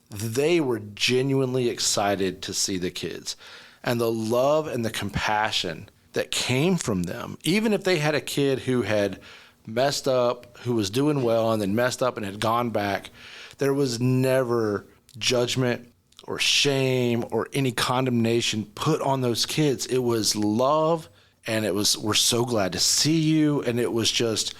they were genuinely excited to see the kids. And the love and the compassion that came from them, even if they had a kid who had messed up, who was doing well and then messed up and had gone back, there was never judgment or shame or any condemnation put on those kids. It was love. And it was, we're so glad to see you. And it was just,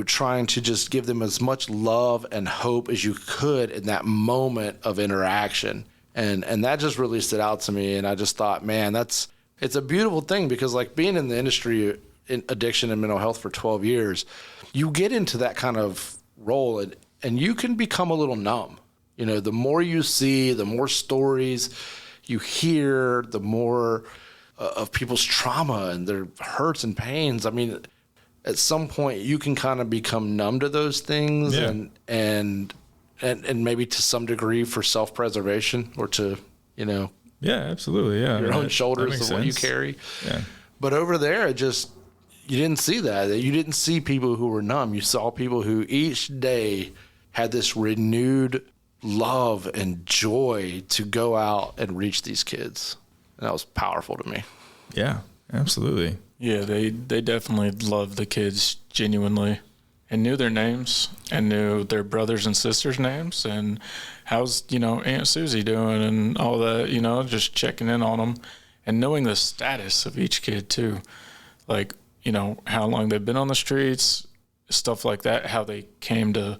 trying to just give them as much love and hope as you could in that moment of interaction. And that just really stood out to me. And I just thought, man, it's a beautiful thing, because like being in the industry in addiction and mental health for 12 years, you get into that kind of role and you can become a little numb. The more you see, the more stories you hear, the more of people's trauma and their hurts and pains. I mean, at some point you can kind of become numb to those things, and maybe to some degree for self-preservation or to, yeah, absolutely. Yeah. Your own shoulders of what you carry. Yeah. But over there, you didn't see that. You didn't see people who were numb. You saw people who each day had this renewed love and joy to go out and reach these kids. And that was powerful to me. Yeah, absolutely. Yeah, they definitely love the kids genuinely. knew their names and knew their brothers and sisters' names and how's, Aunt Susie doing and all that, just checking in on them and knowing the status of each kid too. Like, how long they've been on the streets, stuff like that, how they came to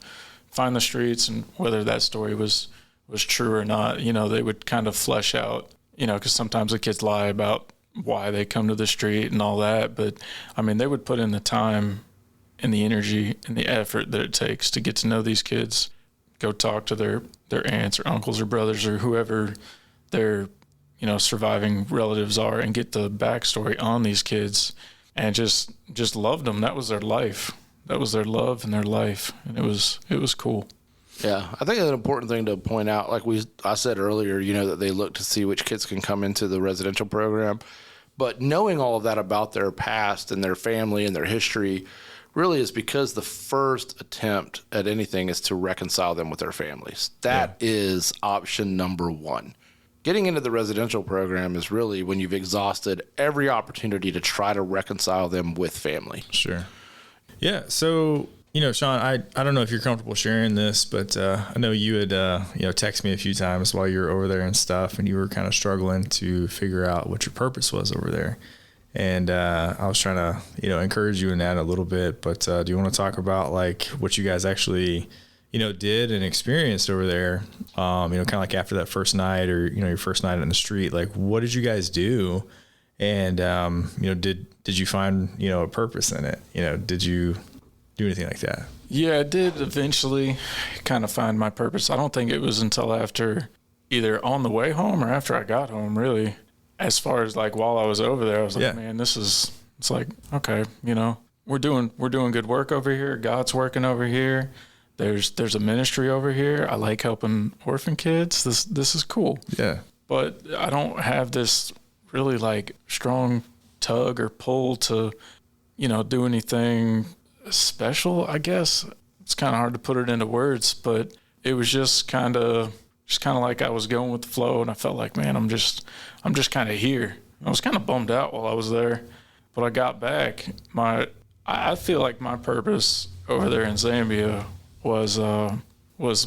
find the streets and whether that story was true or not. They would kind of flesh out, because sometimes the kids lie about why they come to the street and all that. But, they would put in the time and the energy and the effort that it takes to get to know these kids, go talk to their aunts or uncles or brothers or whoever their, surviving relatives are and get the backstory on these kids and just loved them. That was their life. That was their love and their life. And it was cool. Yeah, I think an important thing to point out, like I said earlier, that they look to see which kids can come into the residential program. But knowing all of that about their past and their family and their history really is because the first attempt at anything is to reconcile them with their families. That is option number one. Getting into the residential program is really when you've exhausted every opportunity to try to reconcile them with family. Sure. Yeah. So, Shawn, I don't know if you're comfortable sharing this, but I know you had, text me a few times while you were over there and stuff, and you were kind of struggling to figure out what your purpose was over there. And I was trying to, encourage you in that a little bit. But do you want to talk about like what you guys actually, did and experienced over there? Kind of like after that first night or, your first night in the street, like what did you guys do? And, did you find, a purpose in it? Did you do anything like that? Yeah, I did eventually kind of find my purpose. I don't think it was until after either on the way home or after I got home, really. As far as like while I was over there, I was like, man, it's like, okay, we're doing good work over here. God's working over here. There's a ministry over here. I like helping orphan kids. This is cool. Yeah. But I don't have this really like strong tug or pull to, do anything special, I guess. It's kind of hard to put it into words, but it was just kind of like I was going with the flow, and I felt like, man, I'm just kind of here. I was kind of bummed out while I was there, but I got back. I feel like my purpose over there in Zambia was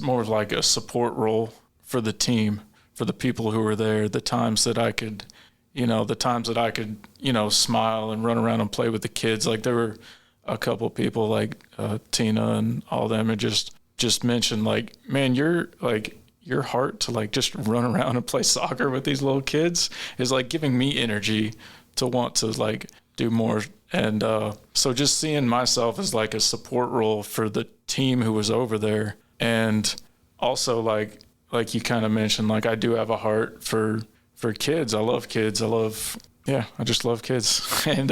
more like a support role for the team, for the people who were there. The times that I could, smile and run around and play with the kids. Like there were a couple people like Tina and all them, and just mentioned like, man, your heart to like just run around and play soccer with these little kids is like giving me energy to want to like do more. And so just seeing myself as like a support role for the team who was over there. And also like you kind of mentioned, like I do have a heart for kids. I love kids. I just love kids. And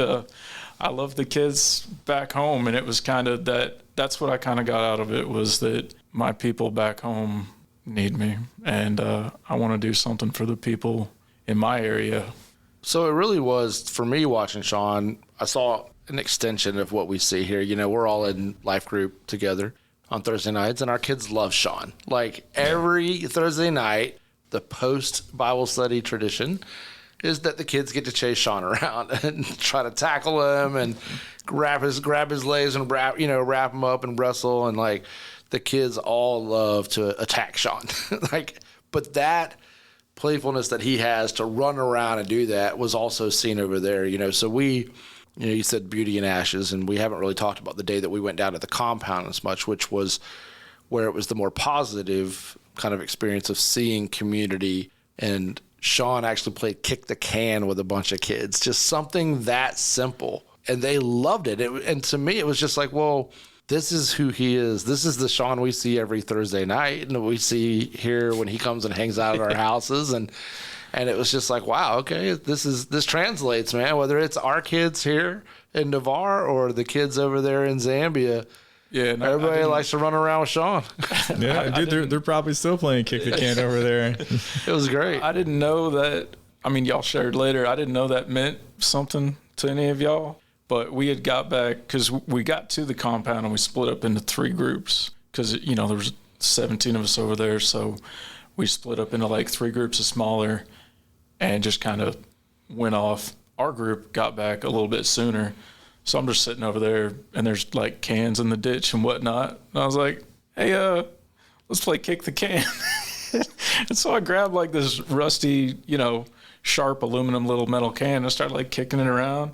I love the kids back home. And it was kind of that's what I kind of got out of it, was that my people back home need me. And I want to do something for the people in my area. So it really was, for me watching Shawn, I saw an extension of what we see here. We're all in life group together on Thursday nights, and our kids love Shawn. Like every Thursday night, the post-Bible study tradition is that the kids get to chase Shawn around and try to tackle him and grab his legs and wrap him up and wrestle. And like the kids all love to attack Shawn. But that playfulness that he has to run around and do that was also seen over there. So we, you said beauty and ashes, and we haven't really talked about the day that we went down to the compound as much, which was where it was the more positive kind of experience of seeing community. And Shawn actually played kick the can with a bunch of kids, just something that simple. And they loved it. And to me, it was just like, well, this is who he is. This is the Shawn we see every Thursday night, and we see here when he comes and hangs out at our houses. And it was just like, wow, okay, this translates, man. Whether it's our kids here in Navarre or the kids over there in Zambia, everybody likes to run around with Shawn. Yeah, dude, they're probably still playing kick the can over there. It was great. I didn't know that. I mean, y'all shared later. I didn't know that meant something to any of y'all. But we had got back because we got to the compound and we split up into 3 groups because, there was 17 of us over there. So we split up into like 3 groups of smaller and just kind of went off. Our group got back a little bit sooner. So I'm just sitting over there, and there's like cans in the ditch and whatnot. And I was like, hey, let's play kick the can. And so I grabbed like this rusty, sharp aluminum little metal can and started like kicking it around,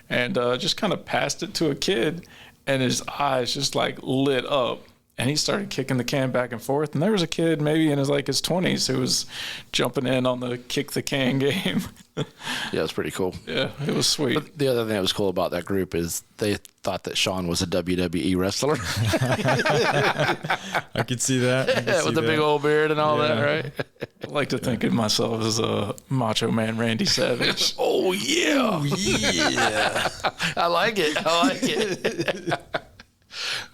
and just kind of passed it to a kid, and his eyes just like lit up. And he started kicking the can back and forth. And there was a kid maybe in his 20s who was jumping in on the kick the can game. Yeah, it was pretty cool. Yeah, it was sweet. But the other thing that was cool about that group is they thought that Shawn was a WWE wrestler. I could see that. With the big old beard and all that, right? I like to think of myself as a Macho Man Randy Savage. Oh, yeah. Yeah. I like it.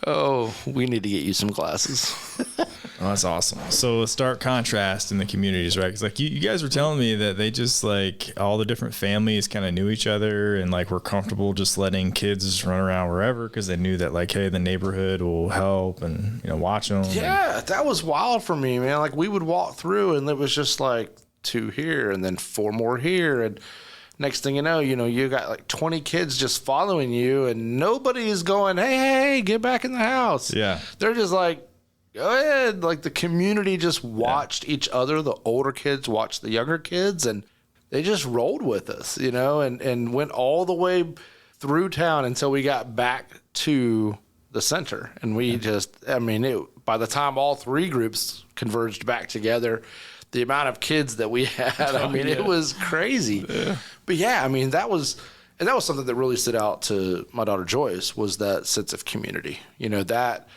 Oh, we need to get you some glasses. Oh, that's awesome. So a stark contrast in the communities, right? Because like you guys were telling me that they just like all the different families kind of knew each other and like were comfortable just letting kids run around wherever because they knew that like, hey, the neighborhood will help and watch them. Yeah, that was wild for me, man. Like we would walk through and it was just like 2 here and then 4 more here, and next thing you know, you got like 20 kids just following you, and nobody's going, hey, get back in the house. Yeah. They're just like, go ahead. Like the community just watched each other. The older kids watched the younger kids, and they just rolled with us, and went all the way through town until we got back to the center. And we by the time all 3 groups converged back together, the amount of kids that we had, it was crazy. Yeah. But yeah, that was something that really stood out to my daughter Joyce, was that sense of community. That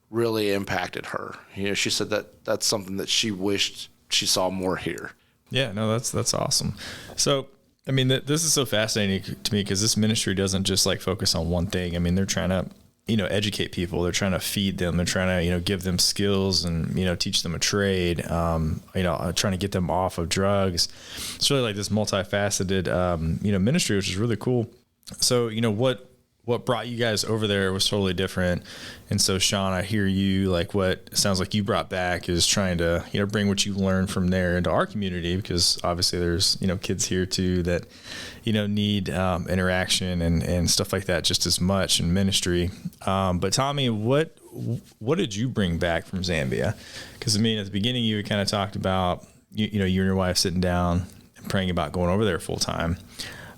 really impacted her. She said that that's something that she wished she saw more here. Yeah, no, that's awesome. So, this is so fascinating to me because this ministry doesn't just like focus on one thing. They're trying to educate people. They're trying to feed them. They're trying to, give them skills and, teach them a trade, trying to get them off of drugs. It's really like this multifaceted, ministry, which is really cool. So, what brought you guys over there was totally different. And so, Shawn, I hear you, like what sounds like you brought back is trying to, bring what you learned from there into our community, because obviously there's, kids here too that, need interaction and stuff like that just as much in ministry. But Tommy, what did you bring back from Zambia? Because at the beginning you had kind of talked about, you and your wife sitting down and praying about going over there full time.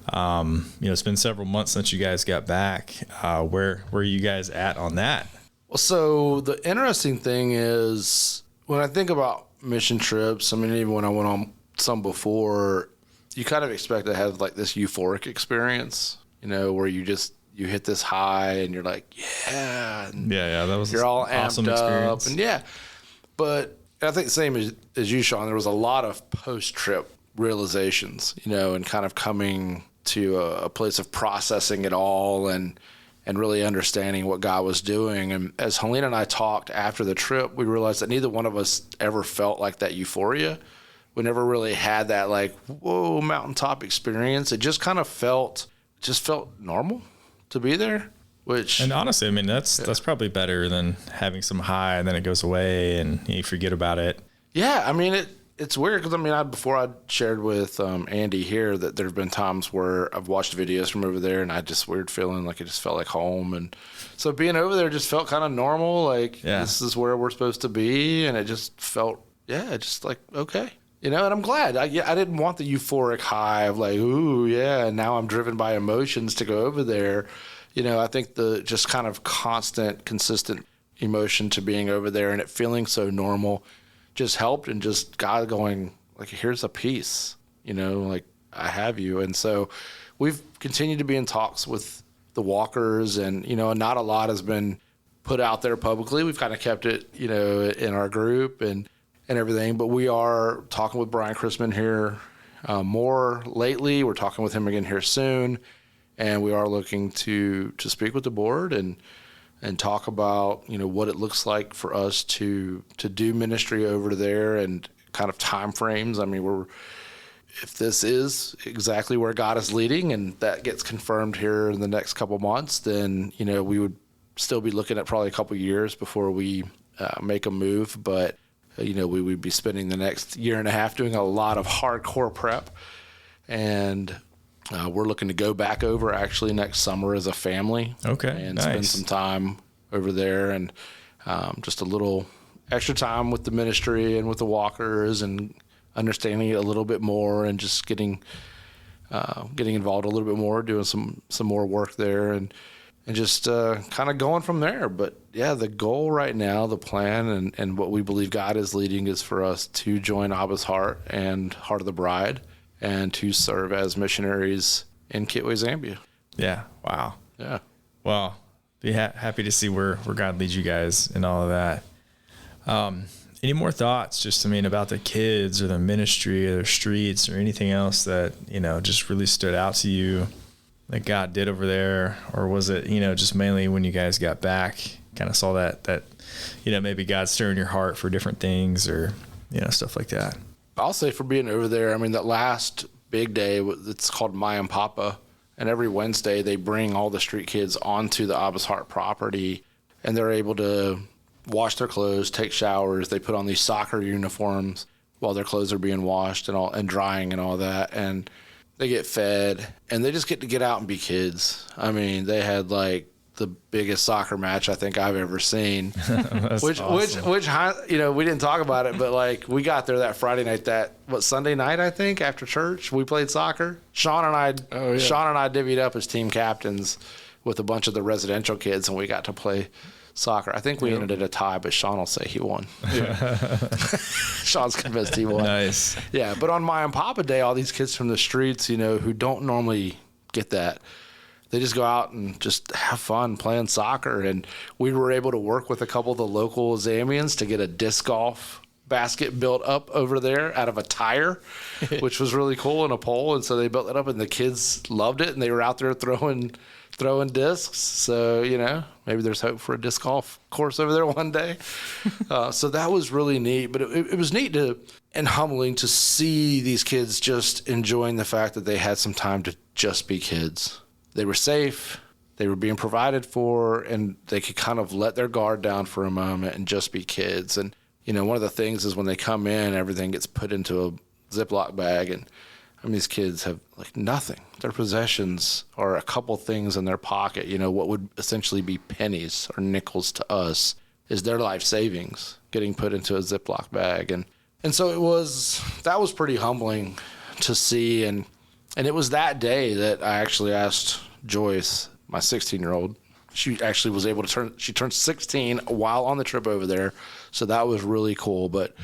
It's been several months since you guys got back. Where are you guys at on that? Well, so the interesting thing is when I think about mission trips, even when I went on some before, you kind of expect to have like this euphoric experience, where you hit this high and you're like, yeah. And yeah, that was you're all amped awesome up. Experience. And yeah, but I think the same as you, Shawn, there was a lot of post-trip realizations, and kind of coming to a place of processing it all and really understanding what God was doing. And as Helena and I talked after the trip, we realized that neither one of us ever felt like that euphoria. We never really had that like, whoa, mountaintop experience. It just kind of felt normal to be there, and honestly, that's probably better than having some high and then it goes away and you forget about it. Yeah. It's weird because before I shared with Andy here that there have been times where I've watched videos from over there and I had just weird feeling like it just felt like home, and so being over there just felt kind of normal. Like this is where we're supposed to be, and it just felt just like okay, and I'm glad. I didn't want the euphoric high of like ooh yeah, and now I'm driven by emotions to go over there. I think the just kind of constant, consistent emotion to being over there and it feeling so normal just helped, and just God going like, here's a piece, like I have you. And so we've continued to be in talks with the walkers, and, not a lot has been put out there publicly. We've kind of kept it, in our group and everything, but we are talking with Brian Chrisman here more lately. We're talking with him again here soon, and we are looking to speak with the board and talk about, what it looks like for us to do ministry over there and kind of time frames. If this is exactly where God is leading and that gets confirmed here in the next couple months, then, we would still be looking at probably a couple years before we make a move. But, we would be spending the next year and a half doing a lot of hardcore prep and We're looking to go back over actually next summer as a family. Okay, and spend some time over there, and just a little extra time with the ministry and with the walkers, and understanding it a little bit more, and just getting involved a little bit more, doing some more work there, and just kind of going from there. But yeah, the goal right now, the plan, and what we believe God is leading is for us to join Abba's Heart and Heart of the Bride, and to serve as missionaries in Kitwe, Zambia. Yeah. Wow. Yeah. Well, be happy to see where God leads you guys and all of that. Any more thoughts just, about the kids or the ministry or the streets or anything else that, just really stood out to you that God did over there? Or was it, just mainly when you guys got back, kind of saw that, maybe God stirring your heart for different things or, stuff like that? I'll say for being over there, that last big day, it's called My and Papa. And every Wednesday they bring all the street kids onto the Abba's Heart property, and they're able to wash their clothes, take showers. They put on these soccer uniforms while their clothes are being washed and drying and all that. And they get fed, and they just get to get out and be kids. They had like the biggest soccer match I think I've ever seen. which awesome. which we didn't talk about it, but like we got there that Friday night, Sunday night I think, after church we played soccer. Shawn and I divvied up as team captains with a bunch of the residential kids, and we got to play soccer. I think we ended at a tie, but Shawn will say he won. Yeah. Shawn's convinced he won. Nice. Yeah, but on My and Papa Day, all these kids from the streets, who don't normally get that, they just go out and just have fun playing soccer. And we were able to work with a couple of the local Zambians to get a disc golf basket built up over there out of a tire, which was really cool, and a pole. And so they built it up, and the kids loved it, and they were out there throwing discs. So, maybe there's hope for a disc golf course over there one day. So that was really neat. But it was neat and humbling to see these kids just enjoying the fact that they had some time to just be kids. They were safe, they were being provided for, and they could kind of let their guard down for a moment and just be kids. And, one of the things is when they come in, everything gets put into a Ziploc bag, and these kids have like nothing. Their possessions are a couple things in their pocket. What would essentially be pennies or nickels to us is their life savings getting put into a Ziploc bag. And so that was pretty humbling to see. And it was that day that I actually asked Joyce, my 16-year-old, she actually was able to she turned 16 while on the trip over there. So that was really cool. But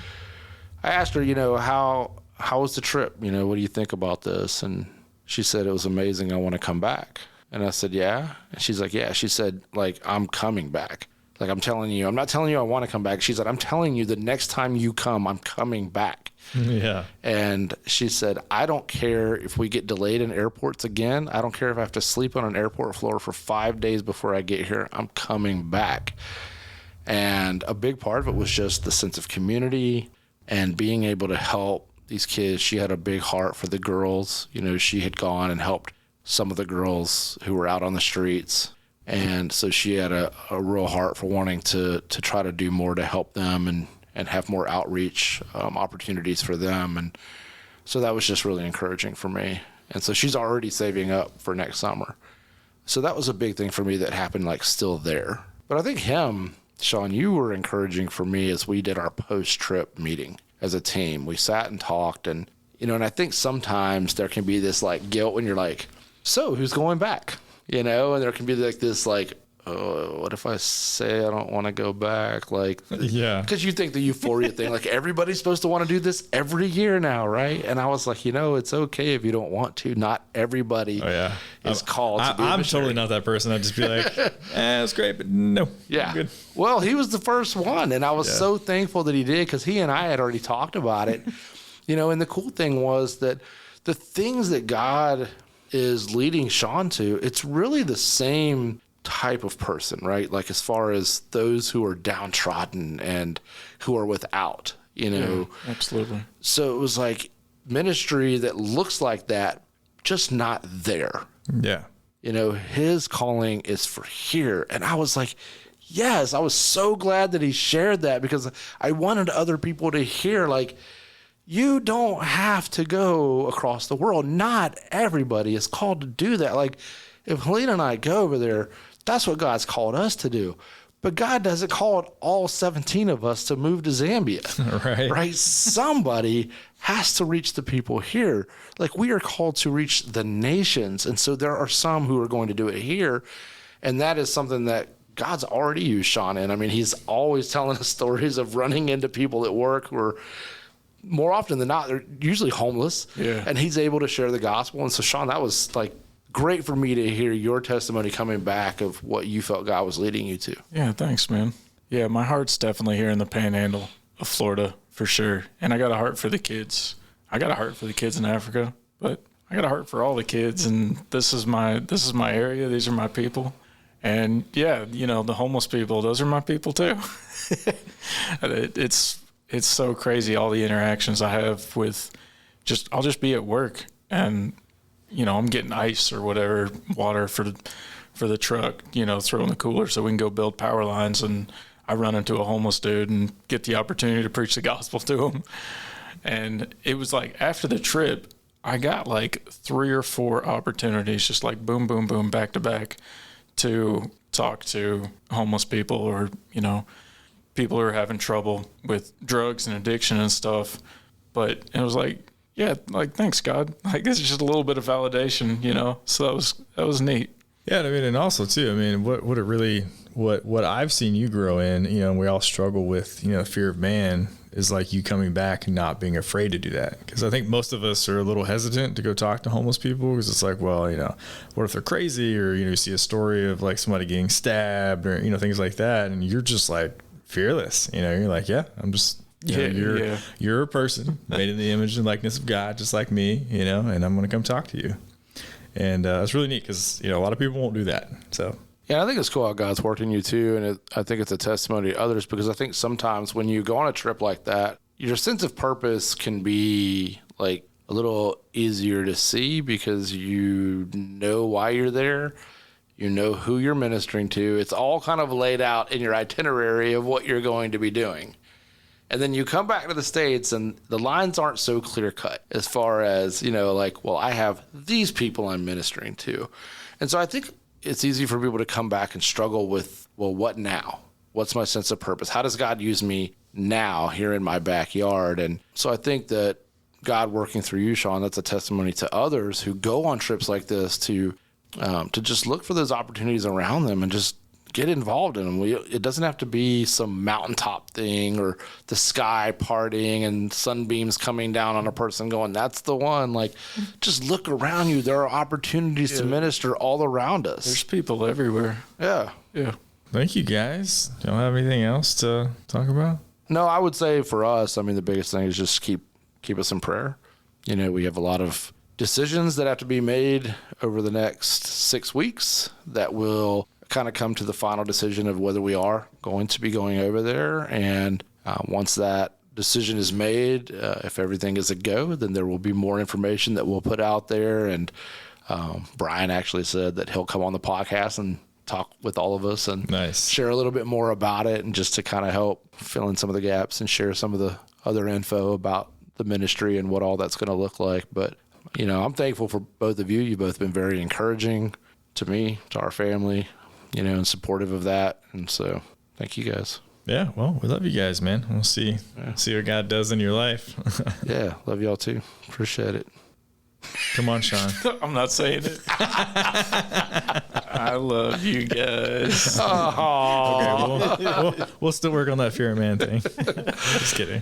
I asked her, how was the trip? What do you think about this? And she said, it was amazing. I want to come back. And I said, yeah. And she's like, yeah. She said, like, I'm coming back. Like, I'm telling you, I'm not telling you I want to come back. She said, I'm telling you the next time you come, I'm coming back. Yeah. And she said, I don't care if we get delayed in airports again. I don't care if I have to sleep on an airport floor for 5 days before I get here. I'm coming back. And a big part of it was just the sense of community and being able to help these kids. She had a big heart for the girls. She had gone and helped some of the girls who were out on the streets. And so she had a real heart for wanting to try to do more to help them and have more outreach opportunities for them. And so that was just really encouraging for me. And so she's already saving up for next summer. So that was a big thing for me that happened, like, still there. But I think Shawn, you were encouraging for me as we did our post-trip meeting as a team. We sat and talked, and, and I think sometimes there can be this, like, guilt when you're like, so who's going back? And there can be like this, like, oh, what if I say I don't want to go back? Like, yeah, because you think the euphoria thing, like everybody's supposed to want to do this every year now, right? And I was like, it's okay if you don't want to. Not everybody is called to be a I'm missionary. totally not that person. I'd just be like, it's great, but no. Yeah. I'm good. Well, he was the first one, and I was so thankful that he did, because he and I had already talked about it. And the cool thing was that the things that God is leading Shawn to, it's really the same type of person, right? Like, as far as those who are downtrodden and who are without, Yeah, absolutely. So it was like ministry that looks like that, just not there. Yeah. His calling is for here. And I was like, yes, I was so glad that he shared that, because I wanted other people to hear, like, you don't have to go across the world. Not everybody is called to do that. Like, if Helena and I go over there, that's what God's called us to do. But God doesn't call all 17 of us to move to Zambia. Right? Somebody has to reach the people here. Like, we are called to reach the nations. And so there are some who are going to do it here. And that is something that God's already used Shawn in. I mean, he's always telling us stories of running into people at work who are, more often than not, they're usually homeless. Yeah. And he's able to share the gospel. And so, Shawn, that was like great for me to hear your testimony coming back of what you felt God was leading you to. Yeah, thanks, man. Yeah, my heart's definitely here in the panhandle of Florida for sure. And I got a heart for the kids. I got a heart for the kids in Africa, but I got a heart for all the kids. And this is my area. These are my people. And yeah, you know, the homeless people, those are my people too. It's so crazy, all the interactions I have with I'll just be at work and, you know, I'm getting ice or whatever, water for the truck, you know, throw in the cooler so we can go build power lines. And I run into a homeless dude and get the opportunity to preach the gospel to him. And it was like after the trip, I got like 3 or 4 opportunities, just like boom, boom, boom, back to back, to talk to homeless people or, you know, people who are having trouble with drugs and addiction and stuff. But it was like, yeah, like, thanks, God. Like, this is just a little bit of validation, you know? So that was neat. Yeah, I mean, and also too, I mean, what I've seen you grow in, you know, we all struggle with, you know, fear of man, is like you coming back and not being afraid to do that. Because I think most of us are a little hesitant to go talk to homeless people because it's like, well, you know, what if they're crazy, or, you know, you see a story of like somebody getting stabbed or, you know, things like that, and you're just like fearless, you know, you're like, yeah, I'm just. You're a person made in the image and likeness of God, just like me, you know, and I'm going to come talk to you. And it's really neat because, you know, a lot of people won't do that. So, yeah, I think it's cool how God's worked in you too. And I think it's a testimony to others, because I think sometimes when you go on a trip like that, your sense of purpose can be like a little easier to see because you know why you're there. You know who you're ministering to. It's all kind of laid out in your itinerary of what you're going to be doing. And then you come back to the States and the lines aren't so clear cut as far as, you know, like, well, I have these people I'm ministering to. And so I think it's easy for people to come back and struggle with, well, what now? What's my sense of purpose? How does God use me now here in my backyard? And so I think that God working through you, Shawn, that's a testimony to others who go on trips like this to just look for those opportunities around them and just get involved in them. It doesn't have to be some mountaintop thing or the sky parting and sunbeams coming down on a person going, that's the one. Like, just look around you. There are opportunities to minister all around us. There's people everywhere. Yeah. Yeah. Thank you, guys. Don't have anything else to talk about? No, I would say for us, I mean, the biggest thing is just keep us in prayer. You know, we have a lot of decisions that have to be made over the next 6 weeks that will kind of come to the final decision of whether we are going to be going over there. And once that decision is made, if everything is a go, then there will be more information that we'll put out there. And Brian actually said that he'll come on the podcast and talk with all of us and share a little bit more about it, and just to kind of help fill in some of the gaps and share some of the other info about the ministry and what all that's going to look like. But, you know, I'm thankful for both of you. You've both been very encouraging to me, to our family, you know, and supportive of that. And so thank you guys. Yeah. Well, we love you guys, man. We'll see what God does in your life. Yeah. Love y'all too. Appreciate it. Come on, Shawn. I'm not saying it. I love you guys. Okay, we'll still work on that fear of man thing. Just kidding.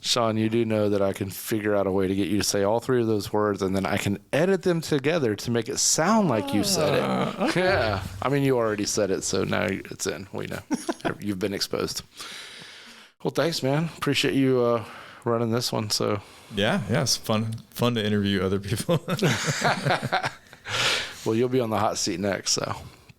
Shawn, you do know that I can figure out a way to get you to say all 3 of those words, and then I can edit them together to make it sound like you said it. Okay. Yeah. I mean, you already said it, so now it's in. We know. You've been exposed. Well, thanks, man. Appreciate you running this one. So yeah, it's fun to interview other people. Well, you'll be on the hot seat next. So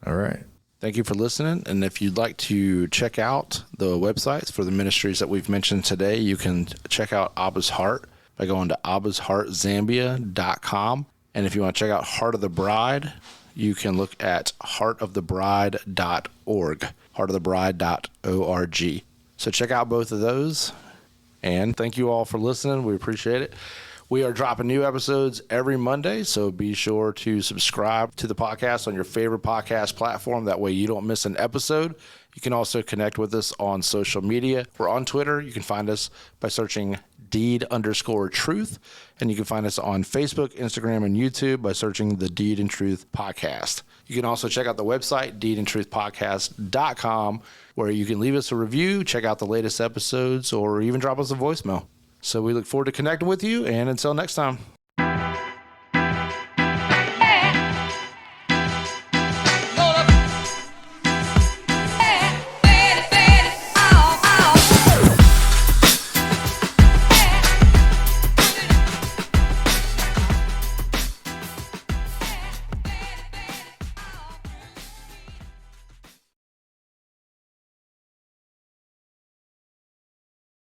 all right. Thank you for listening. And if you'd like to check out the websites for the ministries that we've mentioned today, you can check out Abba's Heart by going to abbasheartzambia.com. And if you want to check out Heart of the Bride, you can look at heartofthebride.org, heartofthebride.org. So check out both of those. And thank you all for listening. We appreciate it. We are dropping new episodes every Monday, so be sure to subscribe to the podcast on your favorite podcast platform. That way you don't miss an episode. You can also connect with us on social media. We're on Twitter. You can find us by searching Deed_Truth. And you can find us on Facebook, Instagram, and YouTube by searching the Deed and Truth Podcast. You can also check out the website, deedandtruthpodcast.com, where you can leave us a review, check out the latest episodes, or even drop us a voicemail. So we look forward to connecting with you, and until next time.